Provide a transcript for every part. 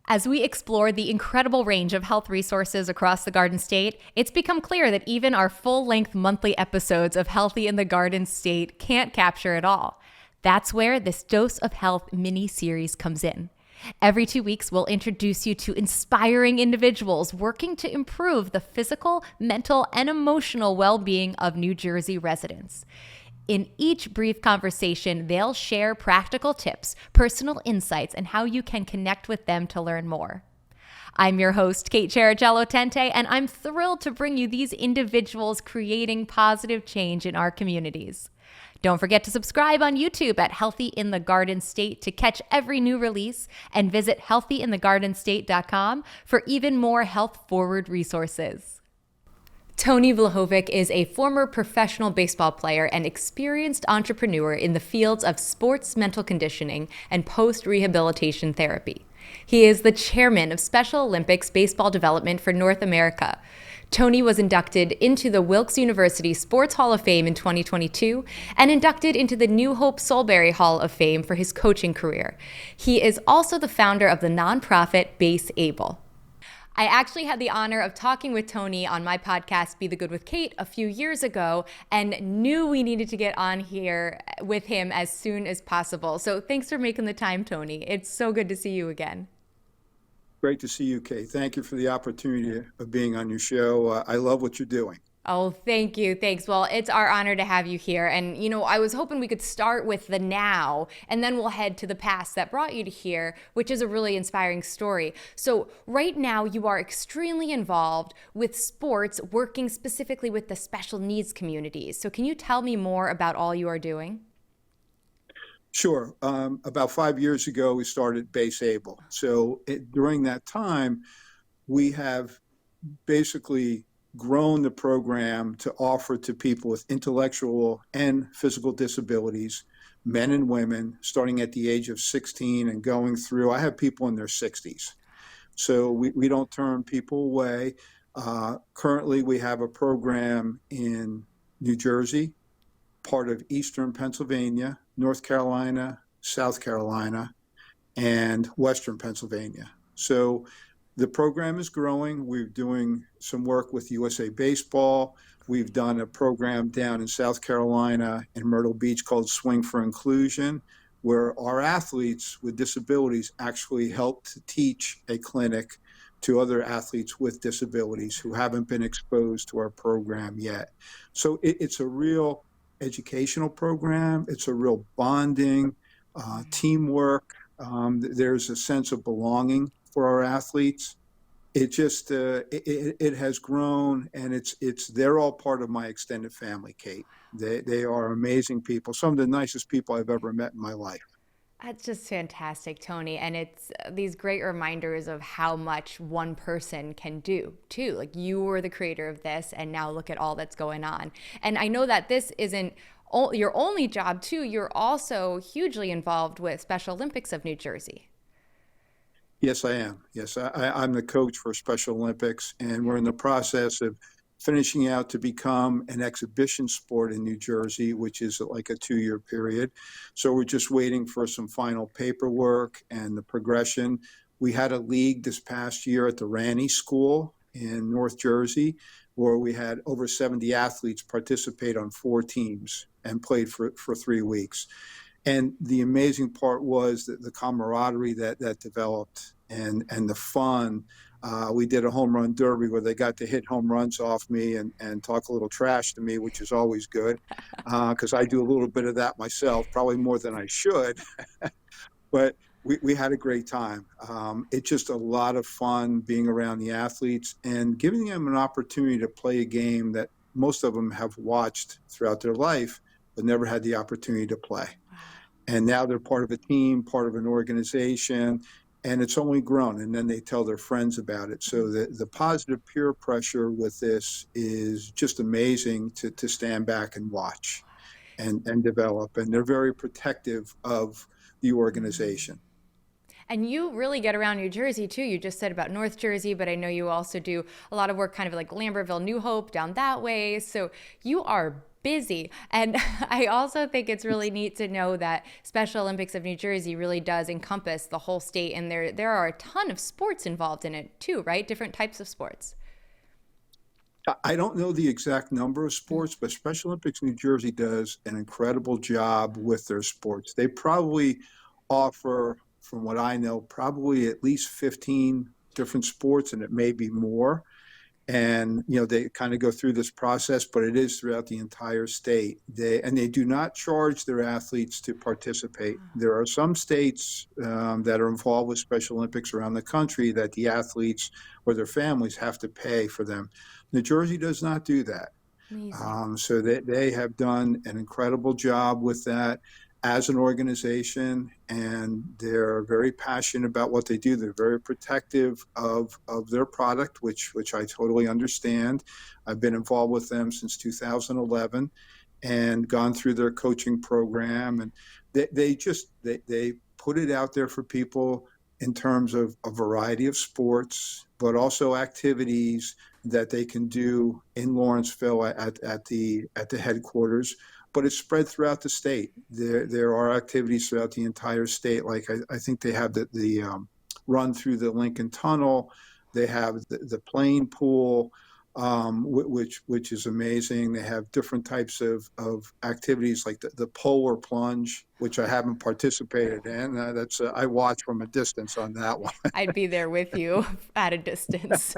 As we explore the incredible range of health resources across the Garden State, it's become clear that even our full-length monthly episodes of Healthy in the Garden State can't capture it all. That's where this Dose of Health mini-series comes in. Every 2 weeks, we'll introduce you to inspiring individuals working to improve the physical, mental, and emotional well-being of New Jersey residents. In each brief conversation, they'll share practical tips, personal insights, and how you can connect with them to learn more. I'm your host, Kate Cherichello Tente, and I'm thrilled to bring you these individuals creating positive change in our communities. Don't forget to subscribe on YouTube at Healthy in the Garden State to catch every new release, and visit healthyinthegardenstate.com for even more health-forward resources. Tony Vlahovic is a former professional baseball player and experienced entrepreneur in the fields of sports mental conditioning and post-rehabilitation therapy. He is the chairman of Special Olympics Baseball Development for North America. Tony was inducted into the Wilkes University Sports Hall of Fame in 2022 and inducted into the New Hope Soulberry Hall of Fame for his coaching career. He is also the founder of the nonprofit BaseAble. I actually had the honor of talking with Tony on my podcast, Be the Good with Kate, a few years ago, and knew we needed to get on here with him as soon as possible. So thanks for making the time, Tony. It's so good to see you again. Great to see you, Kate. Thank you for the opportunity of being on your show. I love what you're doing. Oh, thank you. Thanks. Well, it's our honor to have you here. And, I was hoping we could start with the now, and then we'll head to the past that brought you to here, which is a really inspiring story. So right now, you are extremely involved with sports, working specifically with the special needs communities. So can you tell me more about all you are doing? Sure. About 5 years ago, we started BaseAble. So during that time, we have basically grown the program to offer to people with intellectual and physical disabilities, men and women, starting at the age of 16 and going through. I have people in their 60s. So we don't turn people away. Currently, we have a program in New Jersey, part of Eastern Pennsylvania, North Carolina, South Carolina, and Western Pennsylvania. So the program is growing. We're doing some work with USA Baseball. We've done a program down in South Carolina in Myrtle Beach called Swing for Inclusion, where our athletes with disabilities actually help to teach a clinic to other athletes with disabilities who haven't been exposed to our program yet. So it's a real educational program. It's a real bonding, teamwork. There's a sense of belonging for our athletes. It just it has grown, and they're all part of my extended family, Kate. They are amazing people, some of the nicest people I've ever met in my life. That's just fantastic, Tony. And it's these great reminders of how much one person can do, too. Like, you were the creator of this, and now look at all that's going on. And I know that this isn't your only job, too. You're also hugely involved with Special Olympics of New Jersey. Yes, I am. Yes, I'm the coach for Special Olympics, and we're in the process of finishing out to become an exhibition sport in New Jersey, which is like a 2-year period. So we're just waiting for some final paperwork and the progression. We had a league this past year at the Ranney School in North Jersey, where we had over 70 athletes participate on 4 teams and played for 3 weeks. And the amazing part was that the camaraderie that developed and the fun. We did a home run derby where they got to hit home runs off me and talk a little trash to me, which is always good, because I do a little bit of that myself, probably more than I should. But we had a great time. It's just a lot of fun being around the athletes and giving them an opportunity to play a game that most of them have watched throughout their life, but never had the opportunity to play. And now they're part of a team, part of an organization, and it's only grown. And then they tell their friends about it. So the positive peer pressure with this is just amazing to stand back and watch and develop. And they're very protective of the organization. And you really get around New Jersey, too. You just said about North Jersey, but I know you also do a lot of work kind of like Lambertville, New Hope, down that way. So you are Busy. And I also think it's really neat to know that Special Olympics of New Jersey really does encompass the whole state, and there are a ton of sports involved in it too, right? Different types of sports. I don't know the exact number of sports, but Special Olympics New Jersey does an incredible job with their sports. They probably offer, from what I know, probably at least 15 different sports, and it may be more. And they kind of go through this process, but it is throughout the entire state. They do not charge their athletes to participate. There are some states that are involved with Special Olympics around the country that the athletes or their families have to pay for them. New Jersey does not do that. Amazing. So they have done an incredible job with that as an organization, and they're very passionate about what they do. They're very protective of their product, which I totally understand. I've been involved with them since 2011 and gone through their coaching program, and they put it out there for people in terms of a variety of sports, but also activities that they can do in Lawrenceville at the headquarters. But it's spread throughout the state. There are activities throughout the entire state. Like I think they have the run through the Lincoln Tunnel. They have the playing pool, which is amazing. They have different types of activities like the polar plunge, which I haven't participated in. That's I watch from a distance on that one. I'd be there with you at a distance.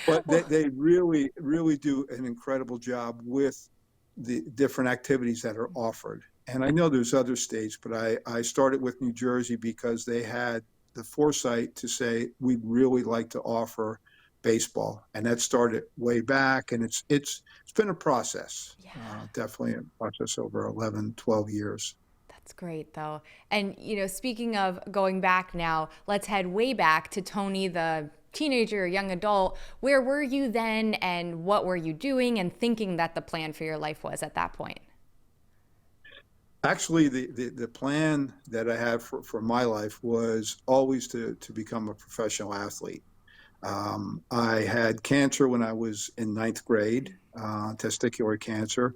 But Well, they really, really do an incredible job with the different activities that are offered. And I know there's other states, but I started with New Jersey because they had the foresight to say, we'd really like to offer baseball. And that started way back. And it's been a process, yeah. definitely a process over 11, 12 years. That's great, though. And, speaking of going back now, let's head way back to Tony, the teenager, young adult. Where were you then, and what were you doing and thinking that the plan for your life was at that point? Actually, the plan that I had for my life was always to become a professional athlete. I had cancer when I was in ninth grade, testicular cancer,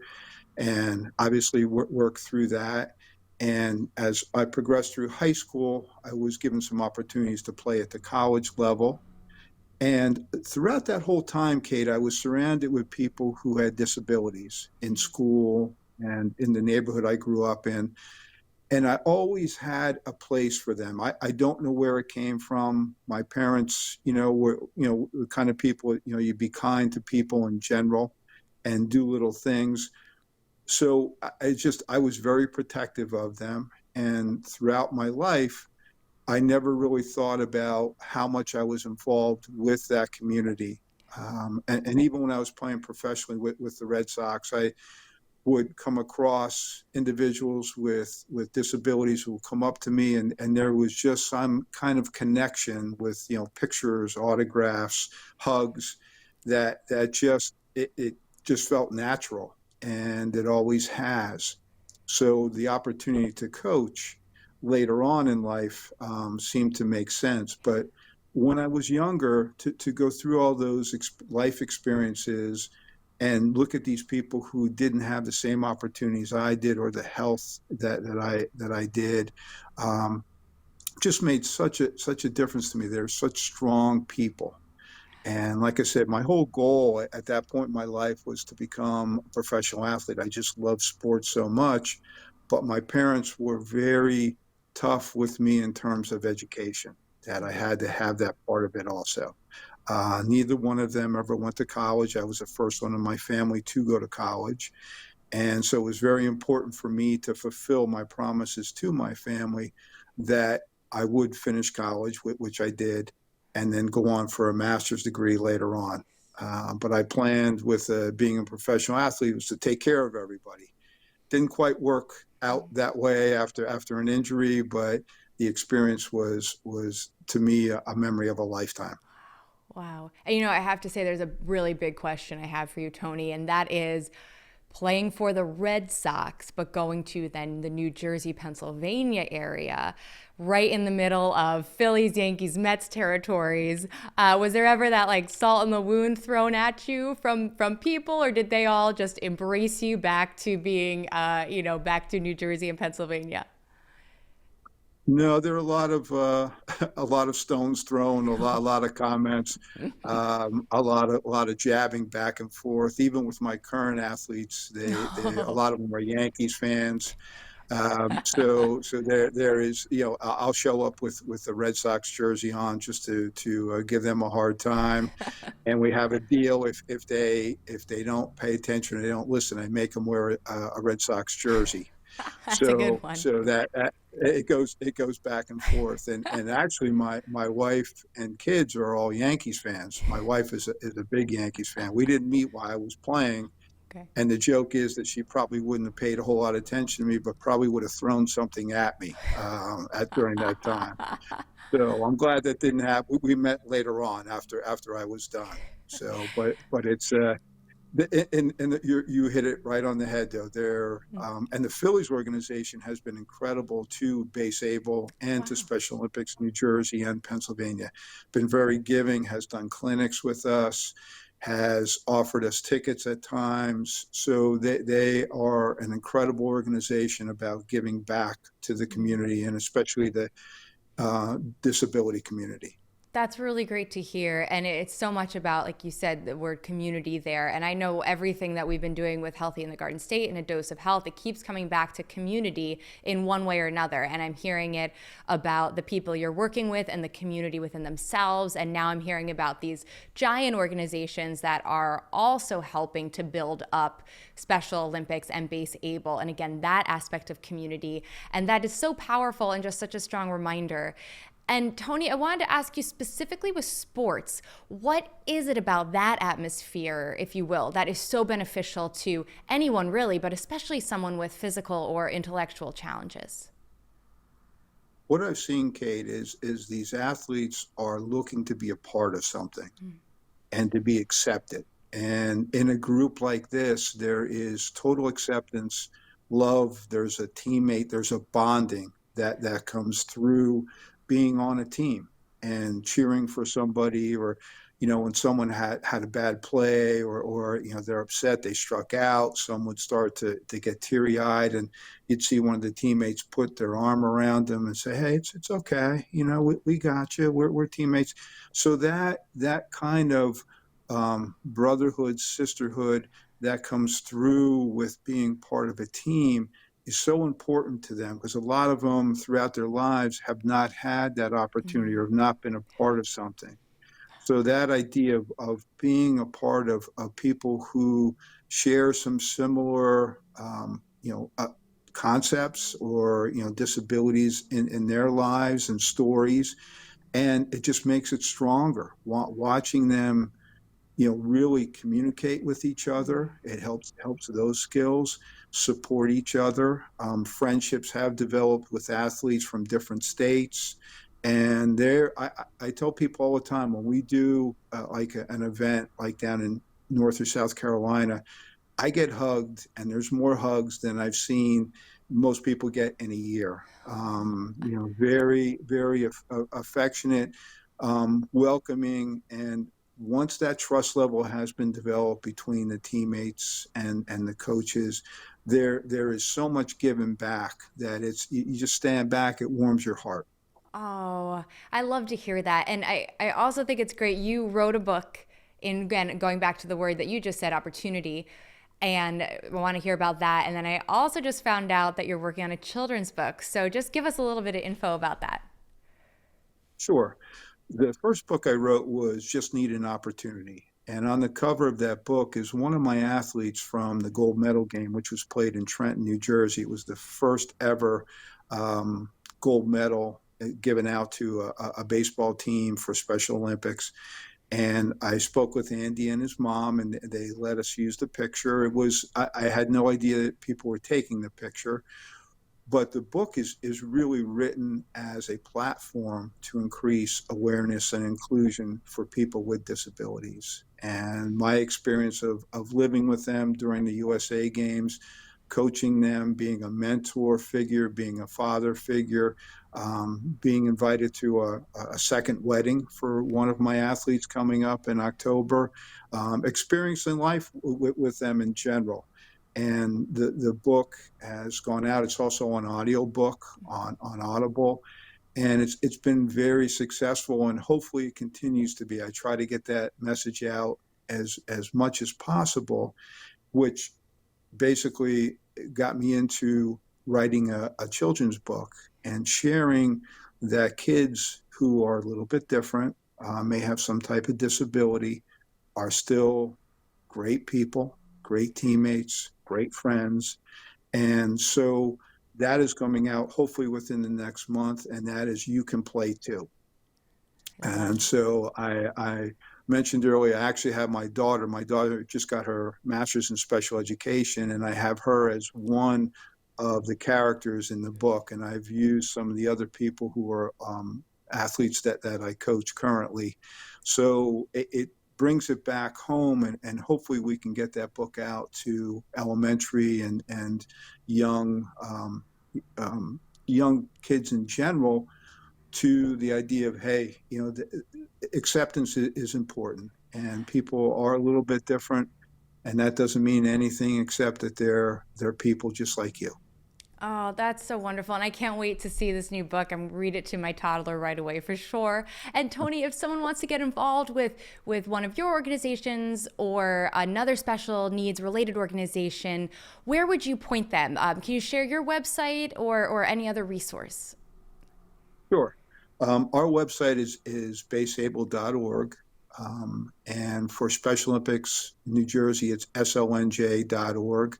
and obviously worked through that. And as I progressed through high school, I was given some opportunities to play at the college level. And throughout that whole time, Kate, I was surrounded with people who had disabilities in school and in the neighborhood I grew up in. And I always had a place for them. I don't know where it came from. My parents, were, the kind of people, you'd be kind to people in general and do little things. So I was very protective of them. And throughout my life, I never really thought about how much I was involved with that community. And even when I was playing professionally with the Red Sox, I would come across individuals with disabilities who would come up to me, and there was just some kind of connection with, pictures, autographs, hugs, that it just felt natural, and it always has. So the opportunity to coach later on in life seemed to make sense. But when I was younger, to go through all those life experiences and look at these people who didn't have the same opportunities I did, or the health that I did, just made such a difference to me. They're such strong people. And like I said, my whole goal at that point in my life was to become a professional athlete. I just love sports so much. But my parents were very tough with me in terms of education, that I had to have that part of it also. Neither one of them ever went to college. I was the first one in my family to go to college. And so it was very important for me to fulfill my promises to my family that I would finish college, which I did, and then go on for a master's degree later on. But I planned with being a professional athlete was to take care of everybody. Didn't quite work out that way after an injury, but the experience was to me a memory of a lifetime. Wow. And I have to say, there's a really big question I have for you, Tony, and that is playing for the Red Sox, but going to then the New Jersey, Pennsylvania area, right in the middle of Phillies, Yankees, Mets territories. Was there ever that like salt in the wound thrown at you from people, or did they all just embrace you back to being, back to New Jersey and Pennsylvania? No, there are a lot of a lot of stones thrown, a lot of comments, a lot of jabbing back and forth. Even with my current athletes, they a No. lot of them are Yankees fans. So there is, I'll show up with the Red Sox jersey on just to give them a hard time, and we have a deal if they don't pay attention or they don't listen, I make them wear a Red Sox jersey. That's a good one. So that it goes back and forth, and actually my wife and kids are all Yankees fans. My wife is a big Yankees fan. We didn't meet while I was playing, Okay. and the joke is that she probably wouldn't have paid a whole lot of attention to me, but probably would have thrown something at me at during that time. So I'm glad that didn't happen. We met later on after I was done. So, but it's you hit it right on the head, though. And the Phillies organization has been incredible to BaseAble and to Wow. Special Olympics New Jersey and Pennsylvania. Been very giving, has done clinics with us, has offered us tickets at times. So they are an incredible organization about giving back to the community, and especially the disability community. That's really great to hear. And it's so much about, like you said, the word community there. And I know everything that we've been doing with Healthy in the Garden State and A Dose of Health, it keeps coming back to community in one way or another. And I'm hearing it about the people you're working with and the community within themselves. And now I'm hearing about these giant organizations that are also helping to build up Special Olympics and BaseAble. And again, that aspect of community. And that is so powerful and just such a strong reminder. And Tony, I wanted to ask you specifically with sports, what is it about that atmosphere, if you will, that is so beneficial to anyone really, but especially someone with physical or intellectual challenges? What I've seen, Kate, is these athletes are looking to be a part of something and to be accepted. And in a group like this, there is total acceptance, love, there's a teammate, there's a bonding that comes through being on a team and cheering for somebody, or when someone had a bad play, or they're upset, they struck out, some would start to get teary-eyed, and you'd see one of the teammates put their arm around them and say, hey, it's okay, we got you, we're teammates. So that kind of brotherhood, sisterhood that comes through with being part of a team is so important to them, because a lot of them throughout their lives have not had that opportunity or have not been a part of something. So that idea of being a part of people who share some similar, concepts or, disabilities in their lives and stories, and it just makes it stronger. Watching them really communicate with each other. It helps those skills, support each other. Friendships have developed with athletes from different states. And I tell people all the time, when we do an event like down in North or South Carolina, I get hugged, and there's more hugs than I've seen most people get in a year. Very, very affectionate, welcoming, and once that trust level has been developed between the teammates and the coaches, there is so much given back that you just stand back, it warms your heart. Oh, I love to hear that. And I also think it's great. You wrote a book, in again, going back to the word that you just said, opportunity. And I want to hear about that. And then I also just found out that you're working on a children's book. So just give us a little bit of info about that. Sure. The first book I wrote was Just Need an Opportunity. And on the cover of that book is one of my athletes from the gold medal game, which was played in Trenton, New Jersey. It was the first ever gold medal given out to a baseball team for Special Olympics. And I spoke with Andy and his mom, and they let us use the picture. I had no idea that people were taking the picture. But the book is really written as a platform to increase awareness and inclusion for people with disabilities. And my experience of living with them during the USA games, coaching them, being a mentor figure, being a father figure, being invited to a second wedding for one of my athletes coming up in October, experiencing life with them in general. And the book has gone out. It's also on audiobook on Audible, and it's been very successful, and hopefully it continues to be. I try to get that message out as much as possible, which basically got me into writing a children's book and sharing that kids who are a little bit different, may have some type of disability, are still great people, great teammates, great friends. And so that is coming out hopefully within the next month, and that is You Can Play Too. I love And so I mentioned earlier, I actually have my daughter. My daughter just got her master's in special education, and I have her as one of the characters in the book. And I've used some of the other people who are athletes that I coach currently. So it brings it back home, and hopefully we can get that book out to elementary and young young kids in general, to the idea of, hey, acceptance is important, and people are a little bit different, and that doesn't mean anything except that they're people just like you. Oh, that's so wonderful. And I can't wait to see this new book. I'm read it to my toddler right away for sure. And Tony, if someone wants to get involved with one of your organizations or another special needs related organization, where would you point them? Can you share your website or any other resource? Sure. Our website is baseable.org. And for Special Olympics New Jersey, it's slnj.org.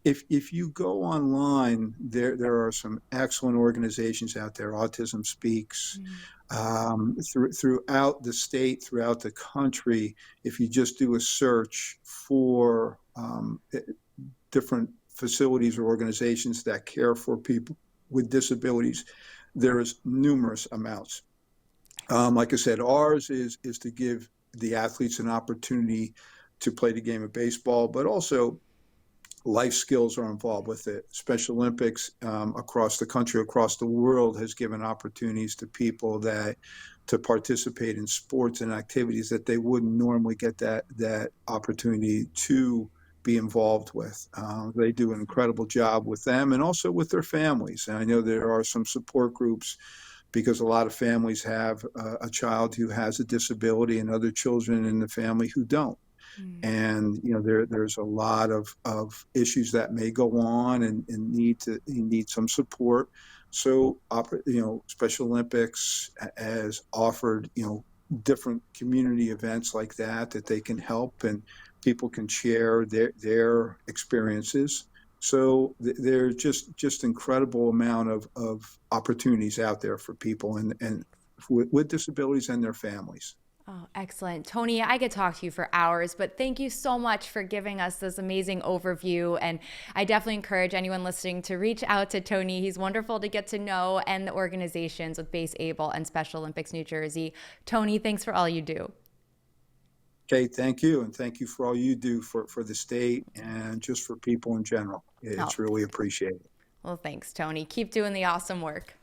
If you go online, there are some excellent organizations out there. Autism Speaks, throughout the state, throughout the country. If you just do a search for different facilities or organizations that care for people with disabilities, there is numerous amounts. Like I said, ours is to give the athletes an opportunity to play the game of baseball, but also life skills are involved with it. Special Olympics across the country, across the world, has given opportunities to people that to participate in sports and activities that they wouldn't normally get that opportunity to be involved with. They do an incredible job with them and also with their families. And I know there are some support groups, because a lot of families have a child who has a disability and other children in the family who don't. And there's a lot of issues that may go on, and need some support. So Special Olympics has offered different community events like that they can help, and people can share their experiences. So there's just incredible amount of opportunities out there for people and with disabilities and their families. Oh, excellent. Tony, I could talk to you for hours, but thank you so much for giving us this amazing overview. And I definitely encourage anyone listening to reach out to Tony. He's wonderful to get to know, and the organizations with BaseAble and Special Olympics New Jersey. Tony, thanks for all you do. Kate, thank you. And thank you for all you do for the state and just for people in general. Oh, It's really appreciated. well, thanks, Tony. Keep doing the awesome work.